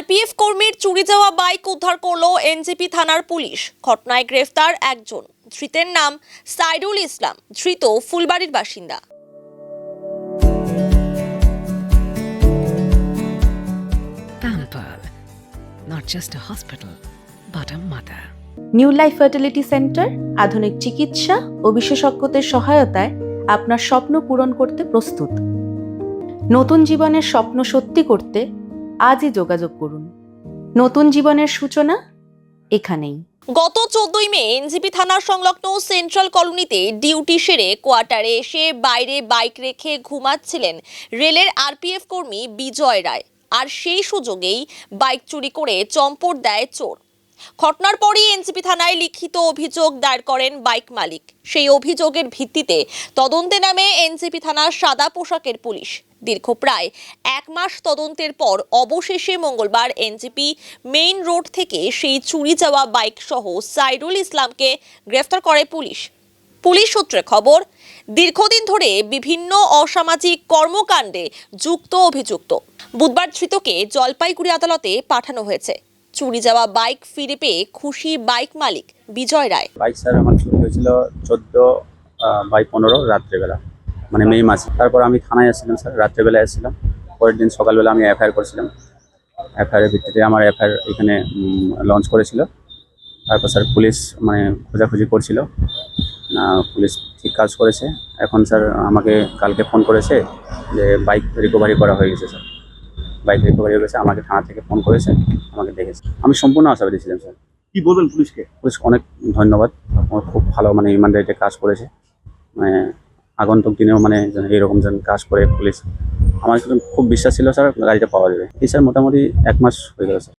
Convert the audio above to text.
RPF কর্মীর চুরি যাওয়া বাইক উদ্ধার করলো এনজেপি থানার পুলিশ। ঘটনায় গ্রেফতার একজন। ধৃতের নাম সাইদুল ইসলাম। ধৃত ফুলবাড়ির বাসিন্দা। Pamper, not just a hospital, but a mother. New life fertility centre আধুনিক চিকিৎসা ও বিশেষজ্ঞদের সহায়তায় আপনার স্বপ্ন পূরণ করতে প্রস্তুত। নতুন জীবনের স্বপ্ন সত্যি করতে আজই যোগাযোগ করুন। নতুন জীবনের সূচনা এখানেই। গত 14 মে এনজেপি থানার সংলগ্ন সেন্ট্রাল কলোনিতে ডিউটি সেরে কোয়ার্টারে এসে বাইরে বাইক রেখে ঘুমাচ্ছিলেন রেলের আরপিএফ কর্মী বিজয় রায়। আর সেই সুযোগেই বাইক চুরি করে চম্পট দেয় চোর। ঘটনার পরই এনজেপি থানায় লিখিত অভিযোগ দায়ের করেন বাইক মালিক। সেই অভিযোগের ভিত্তিতে তদন্তে নামে এনজেপি থানার সাদা পোশাকের পুলিশ। দীর্ঘ প্রায় 1 মাস তদন্তের পর অবশেষে মঙ্গলবার এনজেপি মেইন রোড থেকে সেই চুরি যাওয়া বাইক সহ সাইদুল ইসলামকে গ্রেফতার করে পুলিশ। পুলিশ সূত্রে খবর, দীর্ঘদিন ধরে বিভিন্ন অসামাজিক কর্মকাণ্ডে যুক্ত অভিযুক্ত। বুধবার ধৃতকে জলপাইগুড়ি আদালতে পাঠানো হয়েছে। চুরি যাওয়া বাইক ফিরে পেয়ে খুশি বাইক মালিক বিজয় রায়। বাইক স্যার আমার চুরি হয়েছিল 14/15 রাত্রেবেলা, মানে মে মাসে। তারপর আমি থানায় এসেছিলাম স্যার, রাত্রেবেলা এসেছিলাম। পরের দিন সকালবেলা আমি এফআইআর করেছিলাম। এফআইআরের ভিত্তিতে আমার এফআইআর এখানে লঞ্চ করেছিল। তারপর স্যার পুলিশ মানে খোঁজাখুঁজি করছিল, পুলিশ ঠিক কাজ করেছে। এখন স্যার আমাকে কালকে ফোন করেছে যে বাইক রিকভারি করা হয়ে গেছে স্যার। বাইক রিকভারি হয়ে গেছে, আমাকে থানা থেকে ফোন করেছে, আমাকে দেখেছে। আমি সম্পূর্ণ আশাবাদী ছিলাম স্যার। কি বলবেন পুলিশকে? পুলিশ অনেক ধন্যবাদ, আমার খুব ভালো মানে ইমানদারিতে কাজ করেছে। মানে আগন্তুক দিনেও মানে এরকম যেন কাজ করে পুলিশ, আমার কিন্তু খুব বিশ্বাস ছিল স্যার গাড়িটা পাওয়া যাবে। এই স্যার মোটামুটি 1 মাস হয়ে গেল স্যার।